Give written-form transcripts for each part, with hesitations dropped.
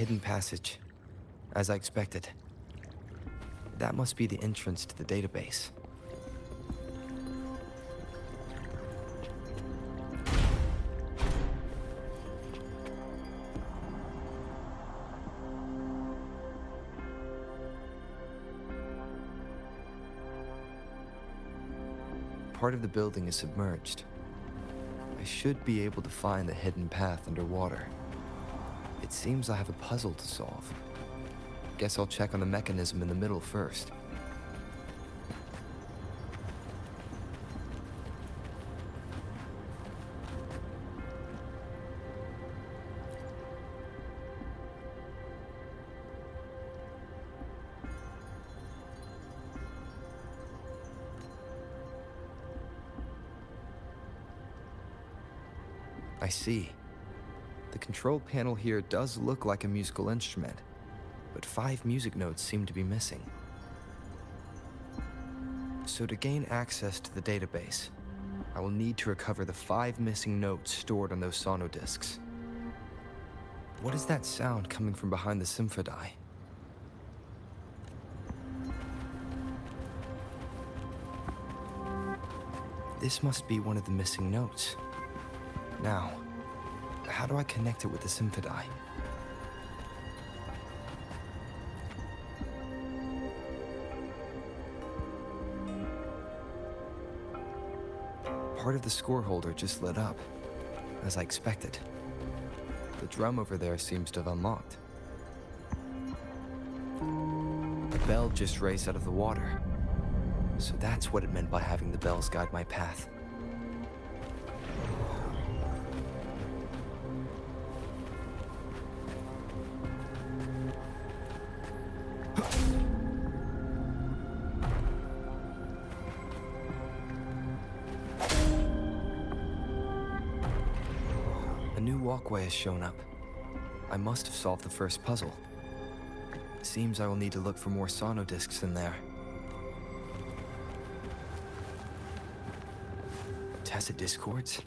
hidden passage, as I expected. That must be the entrance to the database. Part of the building is submerged. I should be able to find the hidden path underwater. It seems I have a puzzle to solve. Guess I'll check on the mechanism in the middle first. I see. The control panel here does look like a musical instrument, but 5 music notes seem to be missing. So to gain access to the database, I will need to recover the 5 missing notes stored on those sonodiscs. What is that sound coming from behind the symphony? This must be one of the missing notes. Now, how do I connect it with the symphony? Part of the score holder just lit up, as I expected. The drum over there seems to have unlocked. The bell just raised out of the water. So that's what it meant by having the bells guide my path. A new walkway has shown up. I must have solved the first puzzle. Seems I will need to look for more sonodiscs in there. Tacit discords?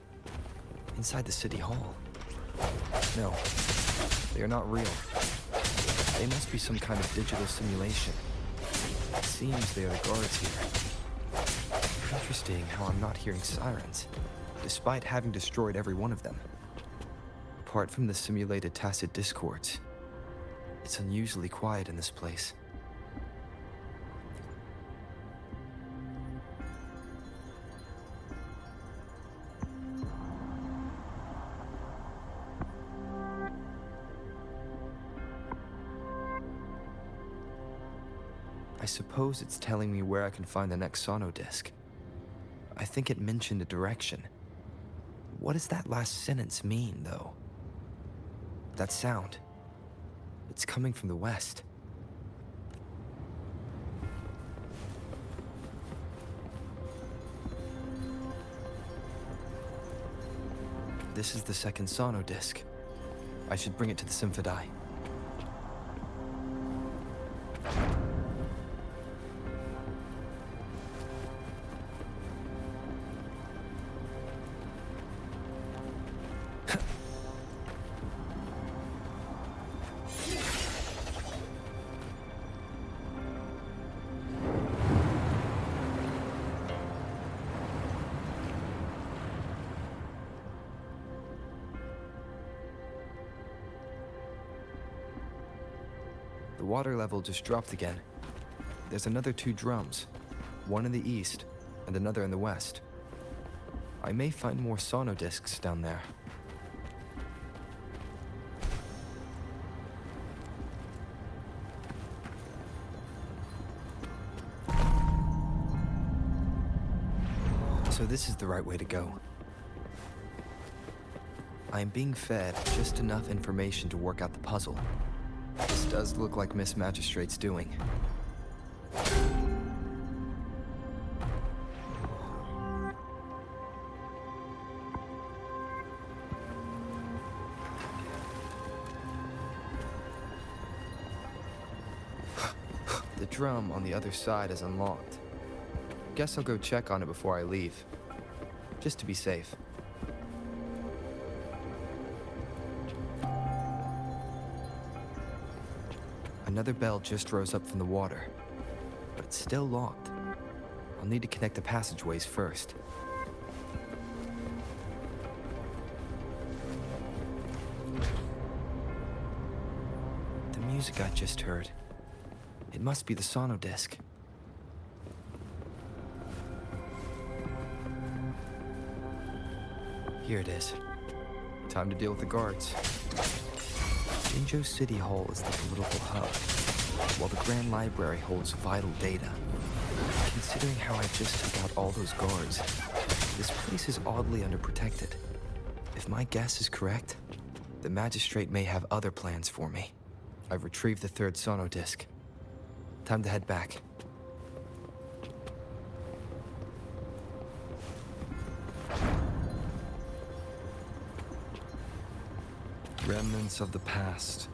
Inside the city hall? No, they are not real. They must be some kind of digital simulation. It seems they are the guards here. Interesting how I'm not hearing sirens, despite having destroyed every one of them. Apart from the simulated tacit discords, it's unusually quiet in this place. I suppose it's telling me where I can find the next sonodisc. I think it mentioned a direction. What does that last sentence mean, though? That sound. It's coming from the west. This is the second sonodisc. I should bring it to the symphony. The water level just dropped again. There's another 2 drums, one in the east and another in the west. I may find more sonodiscs down there. So this is the right way to go. I am being fed just enough information to work out the puzzle. This does look like Miss Magistrate's doing. The drum on the other side is unlocked. Guess I'll go check on it before I leave, just to be safe. Another bell just rose up from the water, but it's still locked. I'll need to connect the passageways first. The music I just heard. It must be the sonodisc. Here it is. Time to deal with the guards. Jinzhou City Hall is the political hub, while the Grand Library holds vital data. Considering how I just took out all those guards, this place is oddly underprotected. If my guess is correct, the magistrate may have other plans for me. I've retrieved the third sonodisc. Time to head back. Remnants of the past.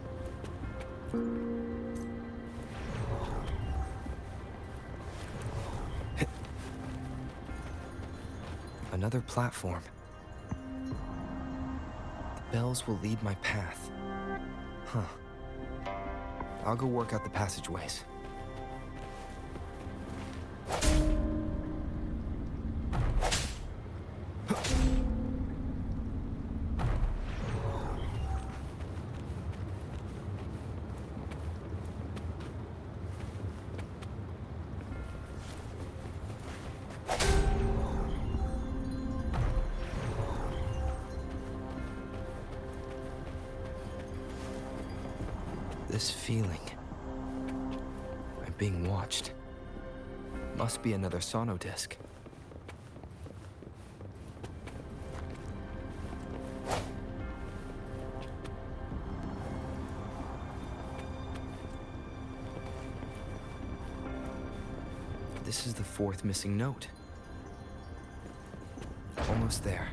Another platform. The bells will lead my path. Huh. I'll go work out the passageways. This feeling. I'm being watched. Must be another sonodisc. This is the fourth missing note. Almost there.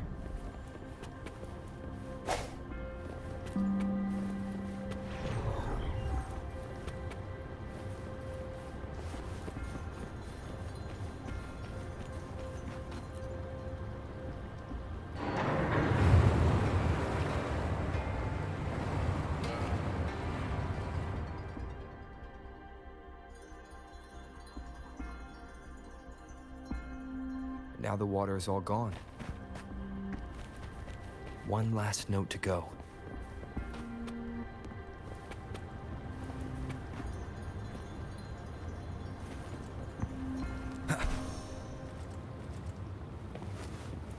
Now the water is all gone. One last note to go.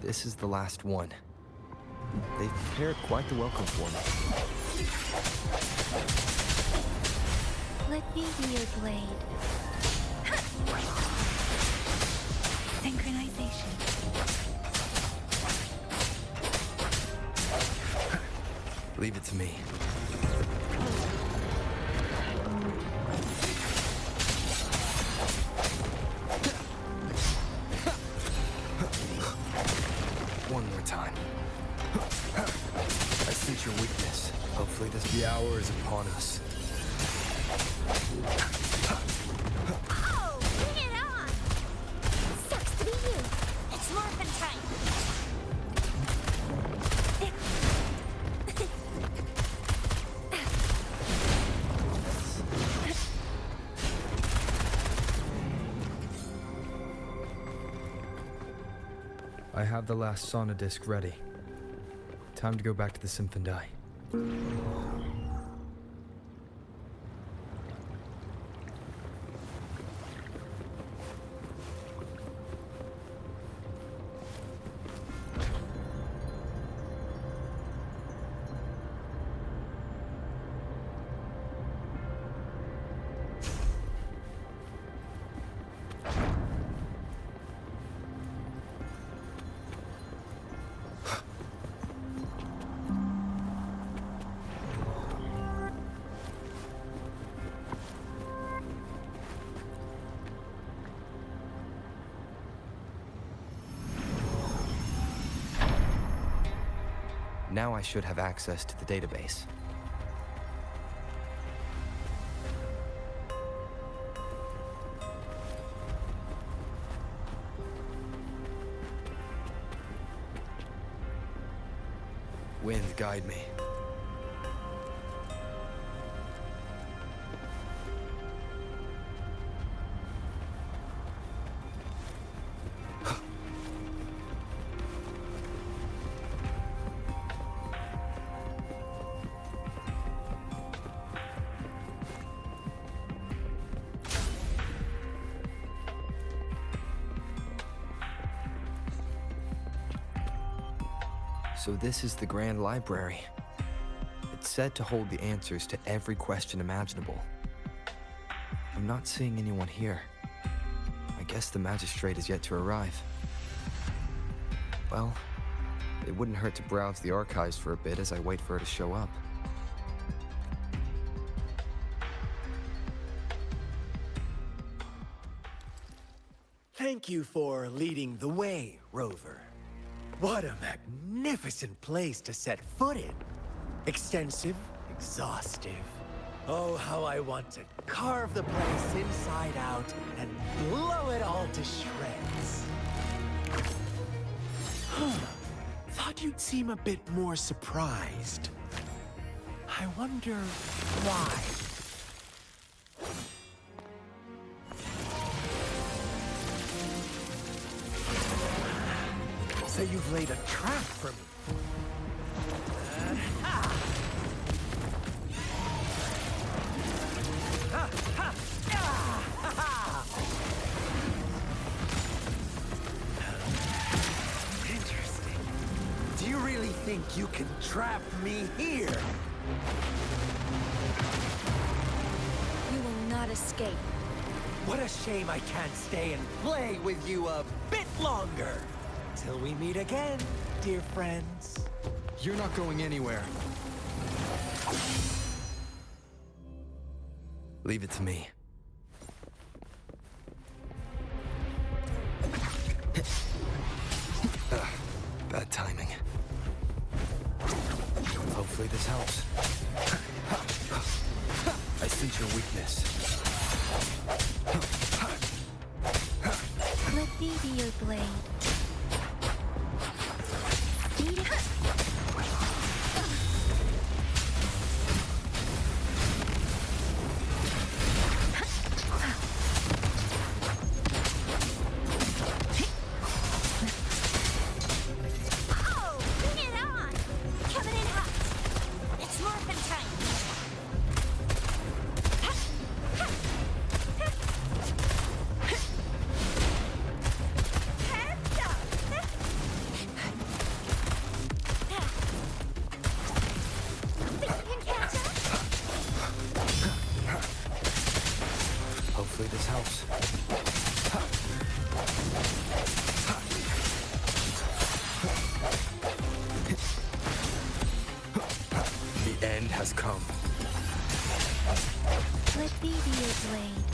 This is the last one. They've prepared quite the welcome for Let me. me be your blade. Synchronization. Leave it to me. One more time. I sense your weakness. Hopefully the hour is upon us. Oh, bring it on! Sucks to be you. It's morphin' time. I have the last sonodisc ready. Time to go back to the Symphondai. Now I should have access to the database. Wind, guide me. So this is the Grand Library. It's said to hold the answers to every question imaginable. I'm not seeing anyone here. I guess the magistrate is yet to arrive. Well, it wouldn't hurt to browse the archives for a bit as I wait for her to show up. Thank you for leading the way, Rover. What a magnificent place to set foot in. Extensive, exhaustive. Oh, how I want to carve the place inside out and blow it all to shreds. Thought you'd seem a bit more surprised. I wonder why. So you've laid a trap for me. Interesting. Do you really think you can trap me here? You will not escape. What a shame I can't stay and play with you a bit longer. Till we meet again, dear friends. You're not going anywhere. Leave it to me. Bad timing. Hopefully this helps. I sense your weakness. Let me be your blade. Beat it. Oh, bring it on! Coming in hot. It's morphin' time. Heads up! Think you can catch up? Hopefully this helps. The end has come. Let me be your blade.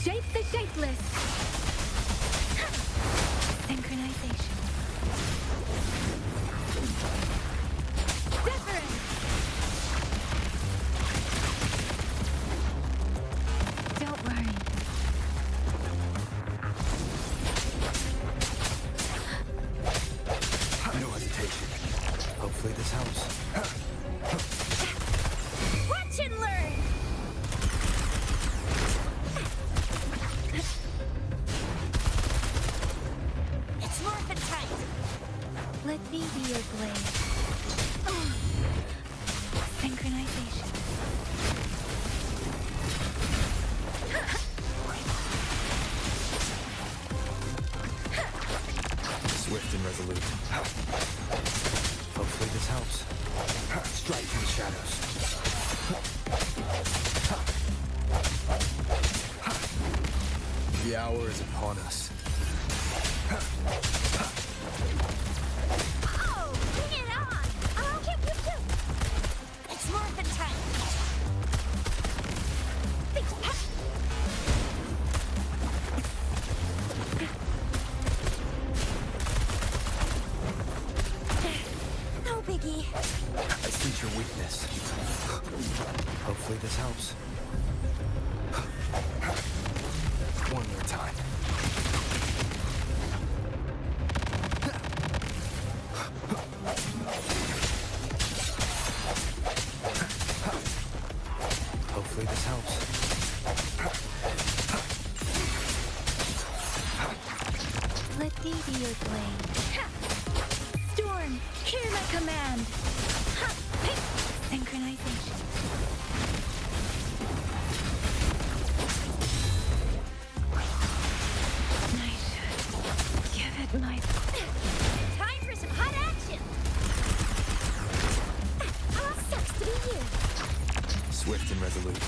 Shape the shapeless. Synchronization. Different. Don't worry. No hesitation. Hopefully this helps. Watch and learn. It's morphin' time. Let me be your blade. Synchronization. Swift and resolute. Hopefully this helps. Strike from the shadows. The hour is upon us. Oh, bring it on! I'll get you too. It's morphin' time. No biggie. I sense your weakness. Hopefully this helps. One more time. Hopefully this helps. Let me be your blade. Storm, hear my command. Synchronization. Swift and resolute.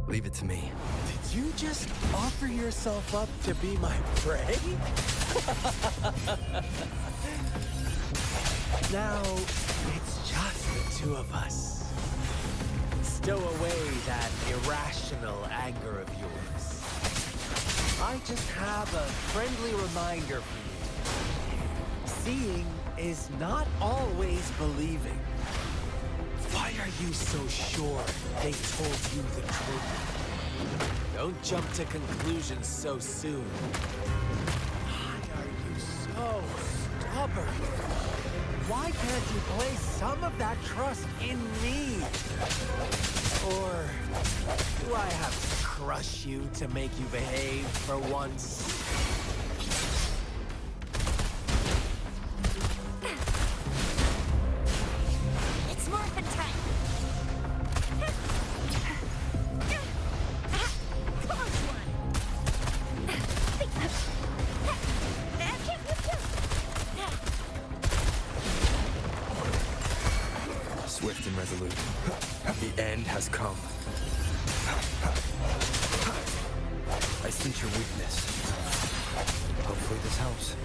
Leave it to me. Did you just offer yourself up to be my prey? Now, it's just the two of us. Stow away that irrational anger of yours. I just have a friendly reminder for you. Seeing is not always believing. Why are you so sure they told you the truth? Don't jump to conclusions so soon. Why are you so stubborn? Why can't you place some of that trust in me? Or do I have to crush you to make you behave for once? It's morphin' time. Close one. Swift and resolute. The end has come. I sense your weakness. Hopefully this helps.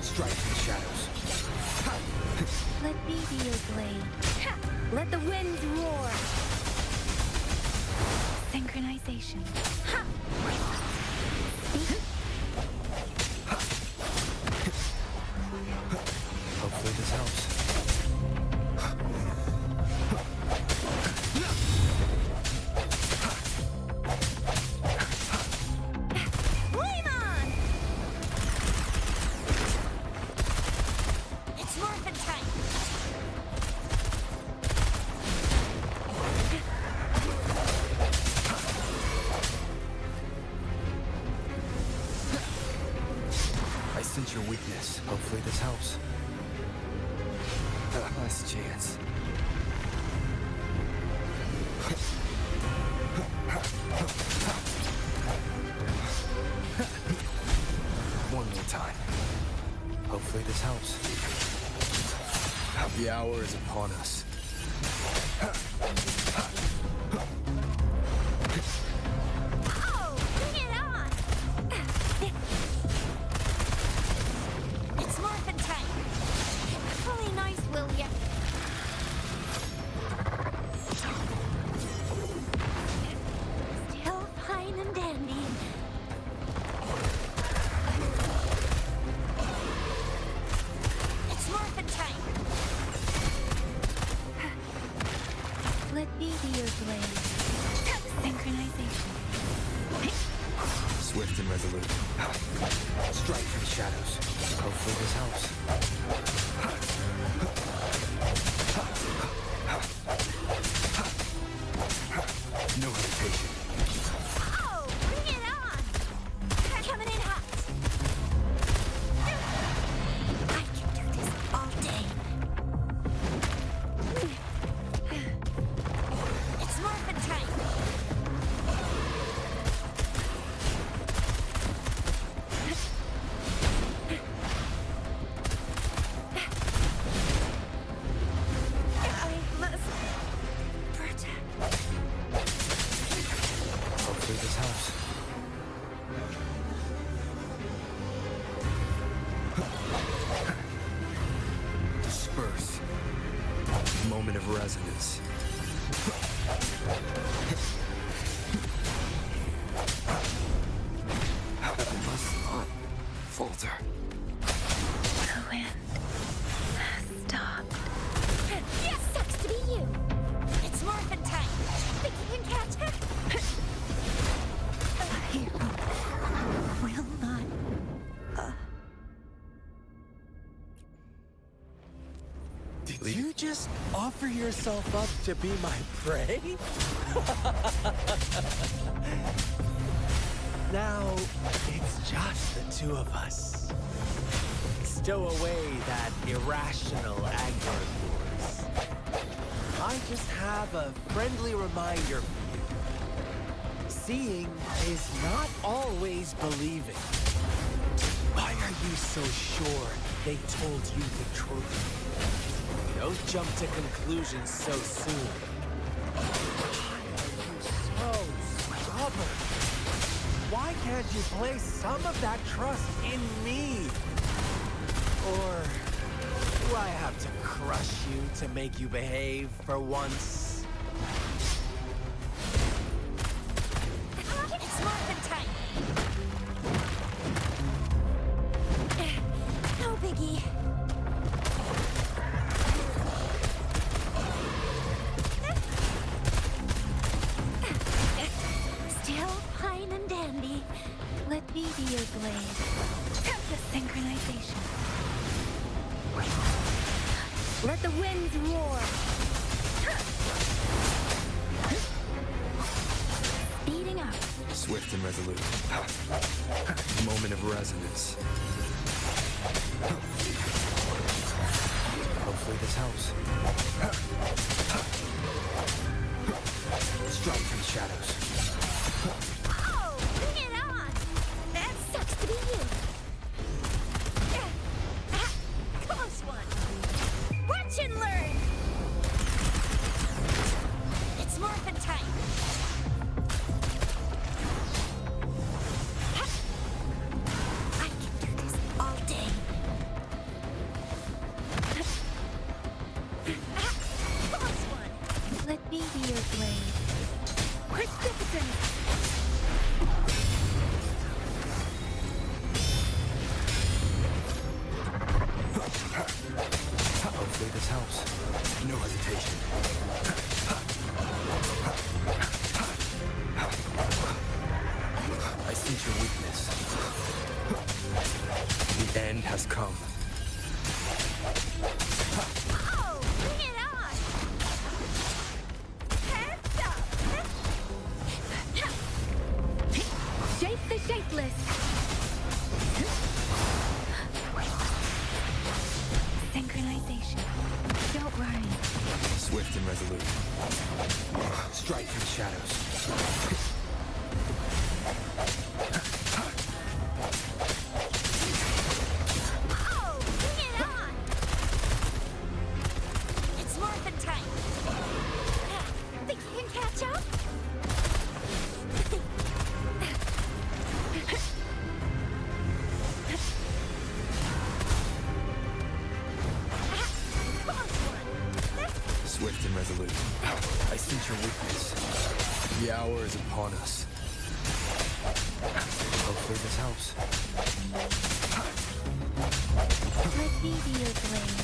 Strike in the shadows. Let me be your blade. Let the winds roar. Synchronization. Hopefully this helps. Flame on! It's morphin' time. I sense your weakness. Hopefully this helps. Last chance. One more time. Hopefully this helps. The hour is upon us. Oh, bring it on! It's morphin' time. Really nice, will ya? Still fine and dandy. It's morphin' time. Let me be your blade. Synchronization. Swift and resolute. Strike in the shadows. Hopefully this helps. No hesitation. Oh, bring it on! Coming in hot. I can do this all day. It's morphin' time. I must protect. Hopefully this helps. Disperse. Moment of resonance. I must not falter. The wind has stopped. Yes, sucks to be you. It's morphin' time. Think you can catch her? I will not. Did you just offer yourself up to be my prey? now it's just the two of us. Stow away that irrational anger of yours. I just have a friendly reminder for you. Seeing is not always believing. Why are you so sure they told you the truth? Don't jump to conclusions so soon. Why are you so stubborn? Why can't you place some of that trust in me? Or do I have to crush you to make you behave for once? It's Morphin time! No biggie. Still fine and dandy. Let me be your blade. The synchronization. Let the winds roar. Speeding up. Swift and resolute. Moment of resonance. Hopefully this helps. Strike from the shadows. Oh, bring it on! That sucks to be you. Close one. Watch and learn. It's Morphin time. I can do this all day. Close one. Let me be your blade. Precipitous. Hopefully this helps. No hesitation. I sense your weakness. The end has come. Oh, bring it on! Heads up! Shape the shapeless! Synchronization. Don't worry. Swift and resolute. Strike from the shadows. Oh, bring it on! It's Morphin time. Think you can catch up? Close one. Swift and resolute. I sense your weakness. The hour is upon us. Hopefully this helps. Let me be your blade.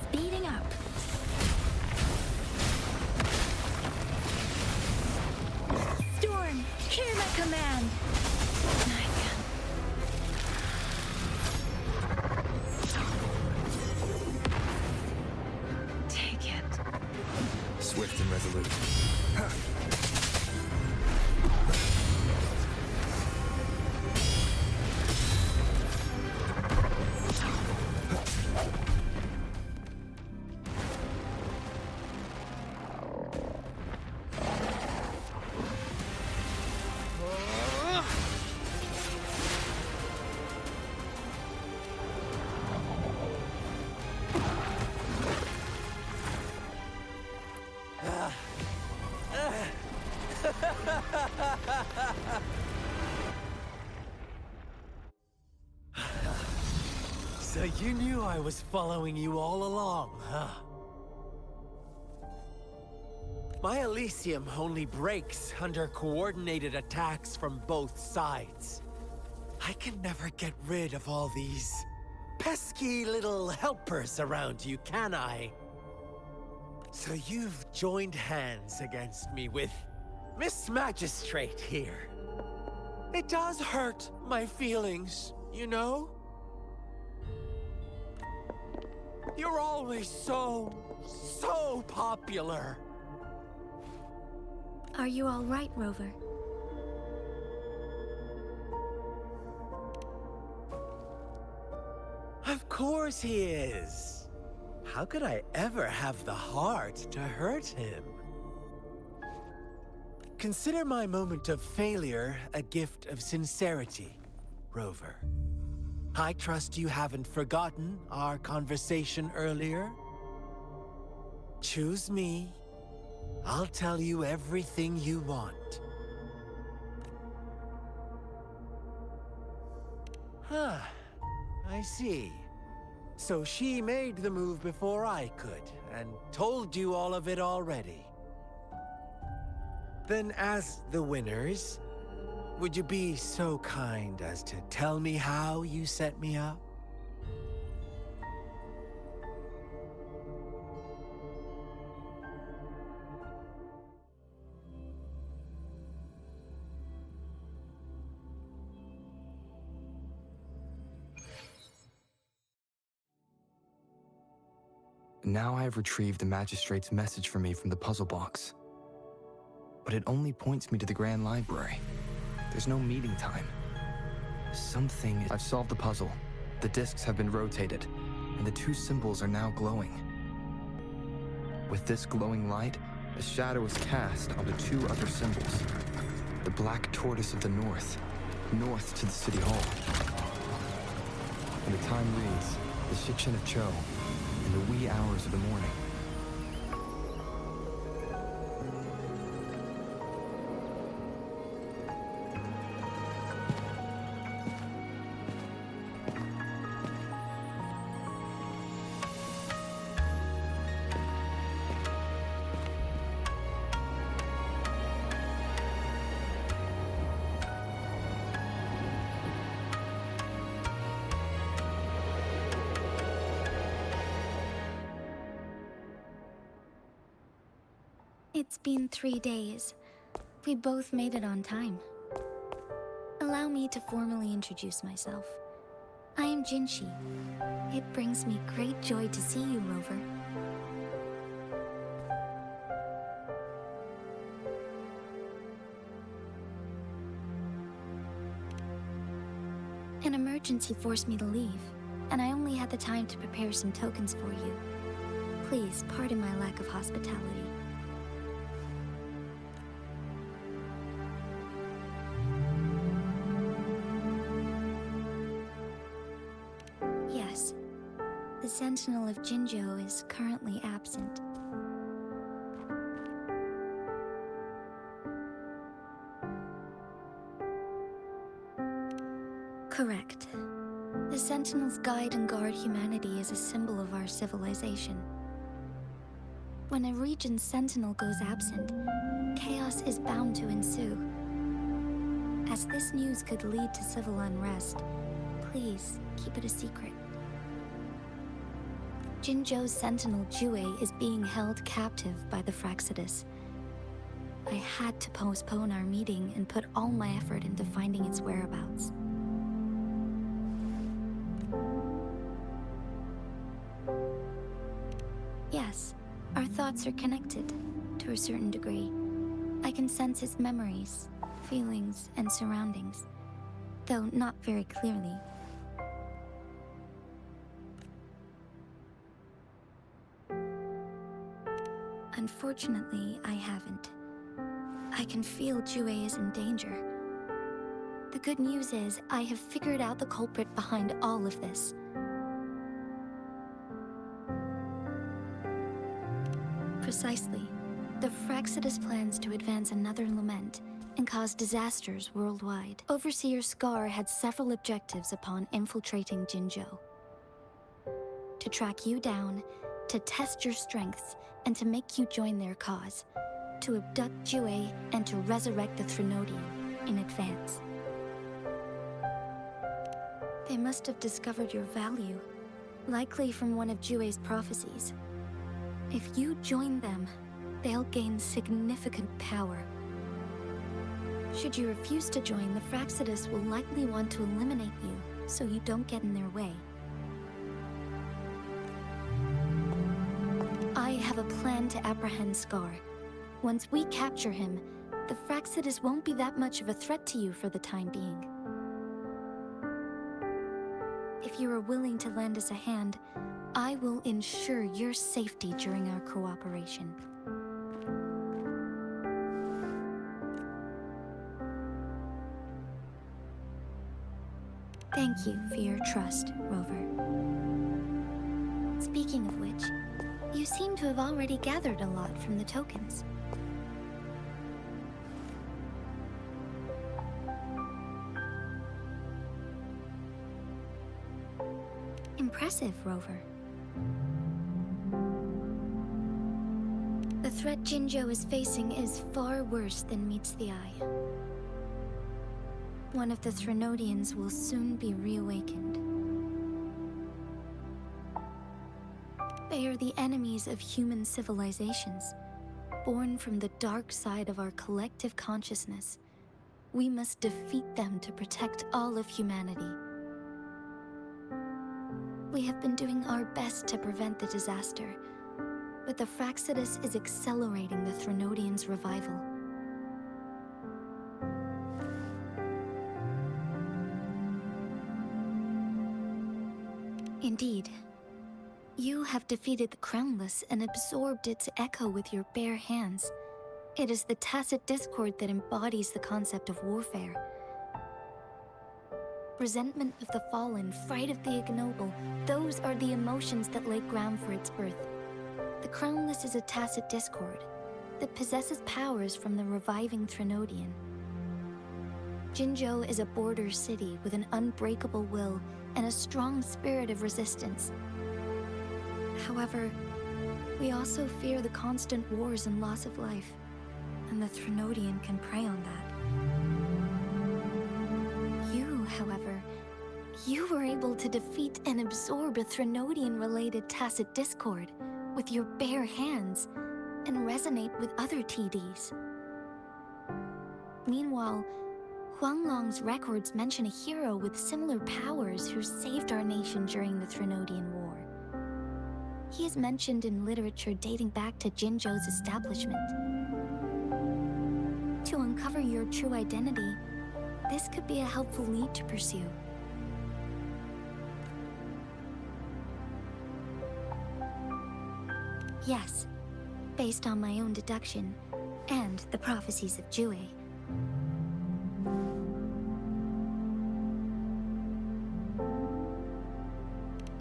Speeding up. Storm, hear my command. I can. Take it. Swift and resolute. So you knew I was following you all along, huh? My Elysium only breaks under coordinated attacks from both sides. I can never get rid of all these pesky little helpers around you, can I? So you've joined hands against me with Miss Magistrate here. It does hurt my feelings, you know? You're always so popular. Are you all right, Rover? Of course he is. How could I ever have the heart to hurt him? Consider my moment of failure a gift of sincerity, Rover. I trust you haven't forgotten our conversation earlier. Choose me. I'll tell you everything you want. Huh. I see. So she made the move before I could, and told you all of it already. Then as the winners, would you be so kind as to tell me how you set me up? Now I have retrieved the magistrate's message for me from the puzzle box. But it only points me to the Grand Library. There's no meeting time. I've solved the puzzle. The discs have been rotated, and the two symbols are now glowing. With this glowing light, a shadow is cast onto two other symbols. The black tortoise of the north to the city hall. And the time reads, the Shikshin of Cho, in the wee hours of the morning. It's been 3 days. We both made it on time. Allow me to formally introduce myself. I am Jinshi. It brings me great joy to see you, Rover. An emergency forced me to leave, and I only had the time to prepare some tokens for you. Please pardon my lack of hospitality. Yes, the Sentinel of Jinzhou is currently absent. Correct. The Sentinels guide and guard humanity as a symbol of our civilization. When a region's Sentinel goes absent, chaos is bound to ensue. As this news could lead to civil unrest, please keep it a secret. Jinzhou's Sentinel Jue is being held captive by the Fraxidus. I had to postpone our meeting and put all my effort into finding its whereabouts. Yes, our thoughts are connected, to a certain degree. I can sense its memories, feelings, and surroundings, though not very clearly. Unfortunately, I haven't. I can feel Jue is in danger. The good news is, I have figured out the culprit behind all of this. Precisely. The Fraxidus plans to advance another lament and cause disasters worldwide. Overseer Scar had several objectives upon infiltrating Jinzhou. To track you down, to test your strengths, and to make you join their cause. To abduct Jue and to resurrect the Threnodian in advance. They must have discovered your value, likely from one of Jue's prophecies. If you join them, they'll gain significant power. Should you refuse to join, the Fraxidus will likely want to eliminate you, so you don't get in their way. I have a plan to apprehend Scar. Once we capture him, the Fraxidus won't be that much of a threat to you for the time being. If you are willing to lend us a hand, I will ensure your safety during our cooperation. Thank you for your trust, Rover. Speaking of which, you seem to have already gathered a lot from the tokens. Impressive, Rover. The threat Jinzhou is facing is far worse than meets the eye. One of the Threnodians will soon be reawakened. They are the enemies of human civilizations, born from the dark side of our collective consciousness. We must defeat them to protect all of humanity. We have been doing our best to prevent the disaster, but the Fraxidus is accelerating the Threnodians' revival. Indeed, you have defeated the Crownless and absorbed its echo with your bare hands. It is the tacit discord that embodies the concept of warfare. Resentment of the fallen, fright of the ignoble, those are the emotions that lay ground for its birth. The Crownless is a tacit discord that possesses powers from the reviving Threnodian. Jinzhou is a border city with an unbreakable will and a strong spirit of resistance. However, we also fear the constant wars and loss of life, and the Threnodian can prey on that. You, however, you were able to defeat and absorb a Threnodian-related tacit discord with your bare hands and resonate with other TDs. Meanwhile, Huanglong's records mention a hero with similar powers who saved our nation during the Threnodian War. He is mentioned in literature dating back to Jinzhou's establishment. To uncover your true identity, this could be a helpful lead to pursue. Yes, based on my own deduction and the prophecies of Jue.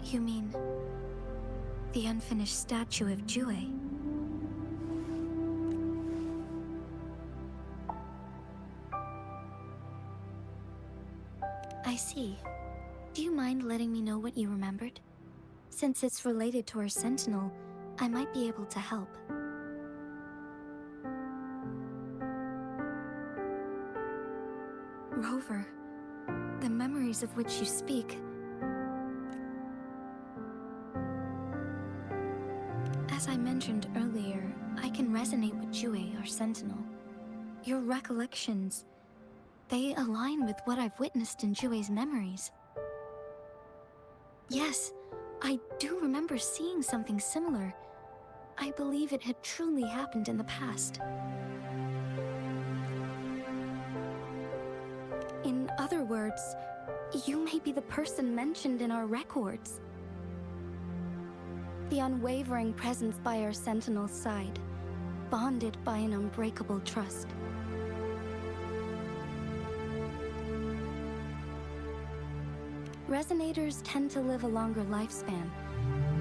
You mean the unfinished statue of Jue? I see. Do you mind letting me know what you remembered? Since it's related to our Sentinel, I might be able to help. Rover, the memories of which you speak. As I mentioned earlier, I can resonate with Jue, our Sentinel. Your recollections, they align with what I've witnessed in Jue's memories. Yes, I do remember seeing something similar. I believe it had truly happened in the past. In other words, you may be the person mentioned in our records. The unwavering presence by our Sentinel's side, bonded by an unbreakable trust. Resonators tend to live a longer lifespan,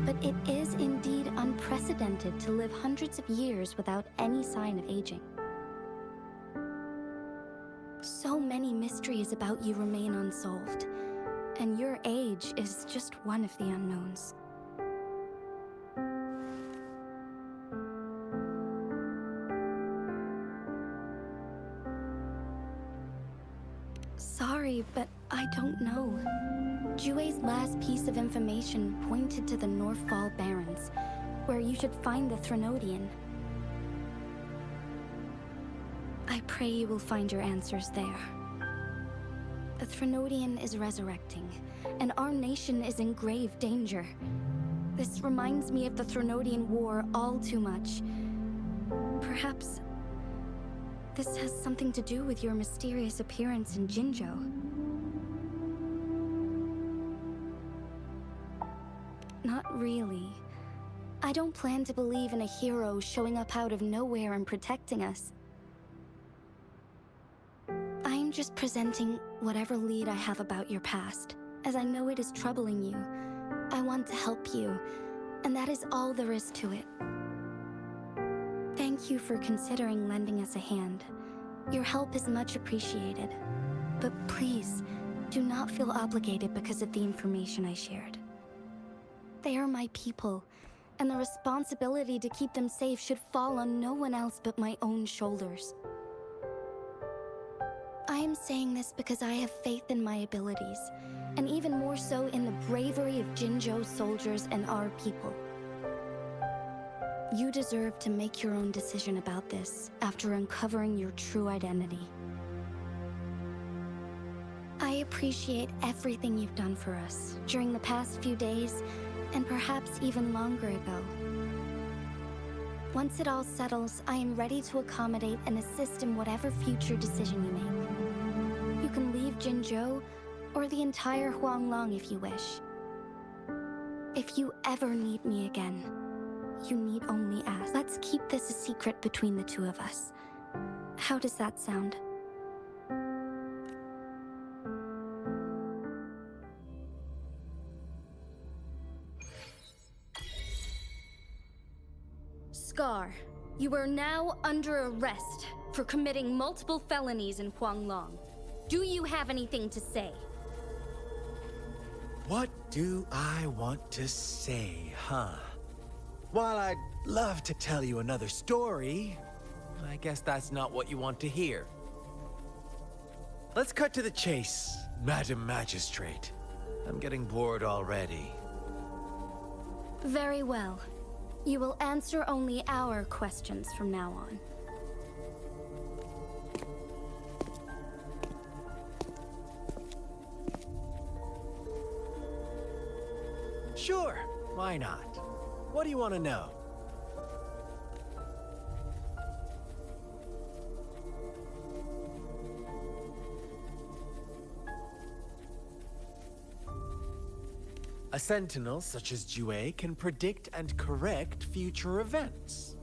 but it is indeed unprecedented to live hundreds of years without any sign of aging. So many mysteries about you remain unsolved, and your age is just one of the unknowns. Sorry, but I don't know. Jue's last piece of information pointed to the Northfall Barrens, where you should find the Threnodian. I pray you will find your answers there. The Threnodian is resurrecting, and our nation is in grave danger. This reminds me of the Threnodian War all too much. Perhaps this has something to do with your mysterious appearance in Jinzhou. Not really. I don't plan to believe in a hero showing up out of nowhere and protecting us. I am just presenting whatever lead I have about your past, as I know it is troubling you. I want to help you, and that is all there is to it. Thank you for considering lending us a hand. Your help is much appreciated. But please, do not feel obligated because of the information I shared. They are my people, and the responsibility to keep them safe should fall on no one else but my own shoulders. I am saying this because I have faith in my abilities, and even more so in the bravery of Jinzhou soldiers and our people. You deserve to make your own decision about this after uncovering your true identity. I appreciate everything you've done for us during the past few days, and perhaps even longer ago. Once it all settles, I am ready to accommodate and assist in whatever future decision you make. You can leave Jinzhou, or the entire Huanglong if you wish. If you ever need me again, you need only ask. Let's keep this a secret between the two of us. How does that sound? Scar, you are now under arrest for committing multiple felonies in Huanglong. Do you have anything to say? What do I want to say, huh? While I'd love to tell you another story, I guess that's not what you want to hear. Let's cut to the chase, Madam Magistrate. I'm getting bored already. Very well. You will answer only our questions from now on. Sure, why not? What do you want to know? A sentinel such as Jue can predict and correct future events.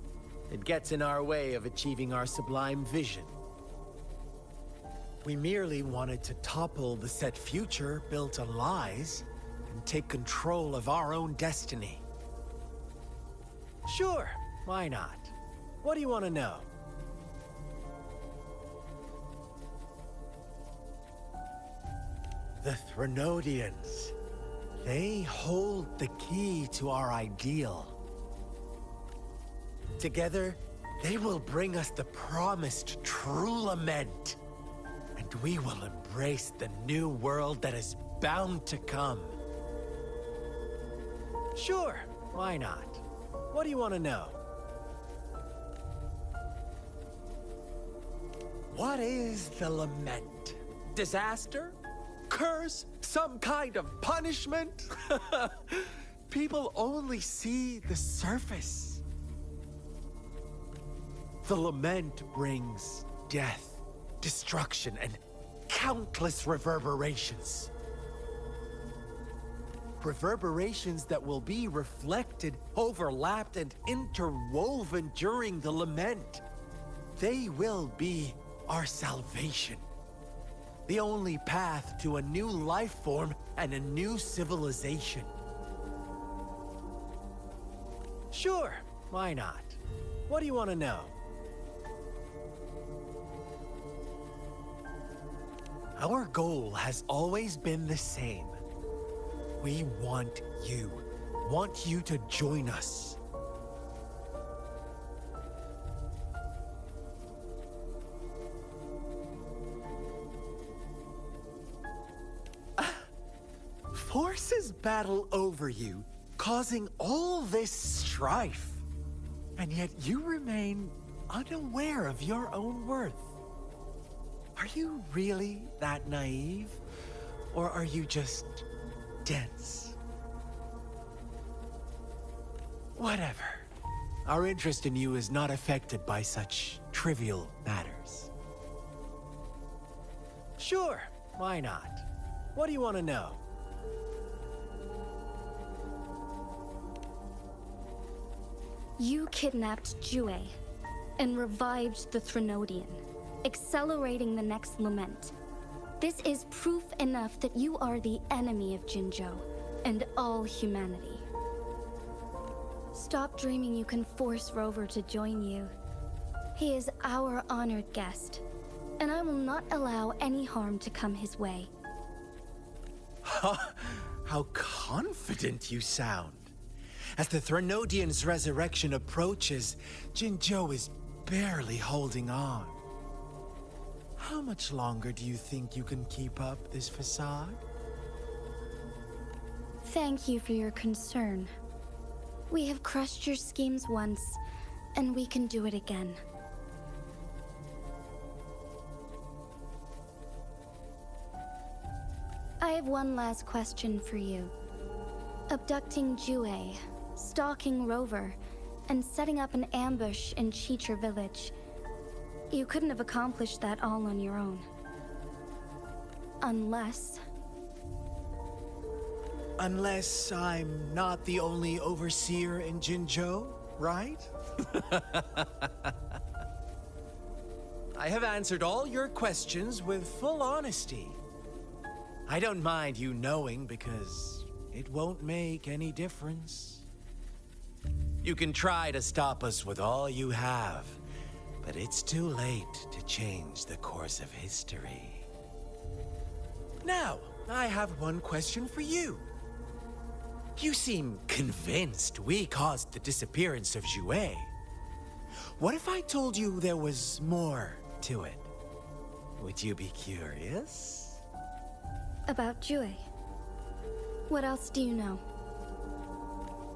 It gets in our way of achieving our sublime vision. We merely wanted to topple the set future built on lies and take control of our own destiny. Sure, why not? What do you want to know? The Threnodians. They hold the key to our ideal. Together, they will bring us the promised true lament. And we will embrace the new world that is bound to come. Sure, why not? What do you want to know? What is the lament? Disaster? Curse? Some kind of punishment? People only see the surface. The lament brings death, destruction, and countless reverberations. Reverberations that will be reflected, overlapped, and interwoven during the lament. They will be our salvation. The only path to a new life form and a new civilization. Sure, why not? What do you want to know? Our goal has always been the same. We want you to join us. Forces battle over you, causing all this strife. And yet you remain unaware of your own worth. Are you really that naive? Or are you just dense? Whatever. Our interest in you is not affected by such trivial matters. Sure, why not? What do you want to know? You kidnapped Jue and revived the Threnodian, accelerating the next lament. This is proof enough that you are the enemy of Jinzhou and all humanity. Stop dreaming you can force Rover to join you. He is our honored guest, and I will not allow any harm to come his way. How confident you sound. As the Threnodian's resurrection approaches, Jinzhou is barely holding on. How much longer do you think you can keep up this facade? Thank you for your concern. We have crushed your schemes once, and we can do it again. I have one last question for you. Abducting Jue, stalking Rover, and setting up an ambush in Chicha village. You couldn't have accomplished that all on your own. Unless I'm not the only overseer in Jinzhou, right? I have answered all your questions with full honesty. I don't mind you knowing because it won't make any difference. You can try to stop us with all you have, but it's too late to change the course of history. Now, I have one question for you. You seem convinced we caused the disappearance of Jue. What if I told you there was more to it? Would you be curious? about Jue. What else do you know?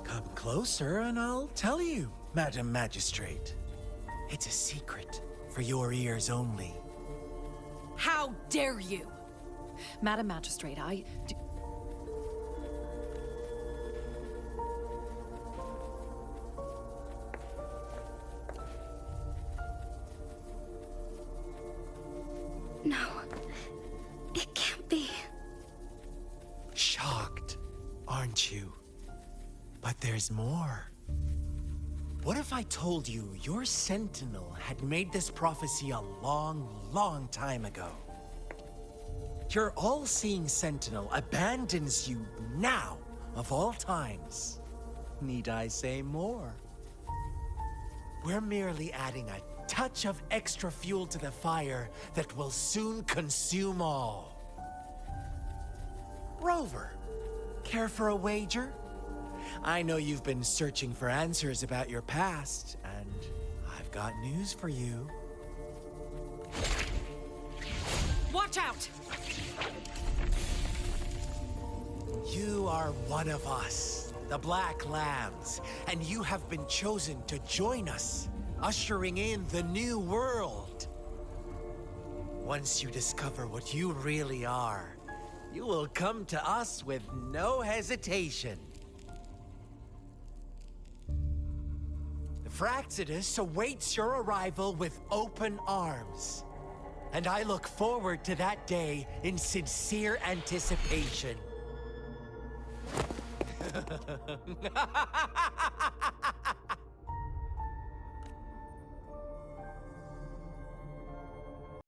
Come closer and I'll tell you, Madam Magistrate. It's a secret for your ears only. How dare you! Madam Magistrate, No. It can't be. Shocked, aren't you? But there's more. What if I told you your sentinel had made this prophecy a long, long time ago? Your all-seeing sentinel abandons you now, of all times. Need I say more? We're merely adding a touch of extra fuel to the fire that will soon consume all. Rover, care for a wager? I know you've been searching for answers about your past, and I've got news for you. watch out! You are one of us, the Black Lambs, and you have been chosen to join us, ushering in the new world. Once you discover what you really are, you will come to us with no hesitation. The Fraxidus awaits your arrival with open arms, and I look forward to that day in sincere anticipation.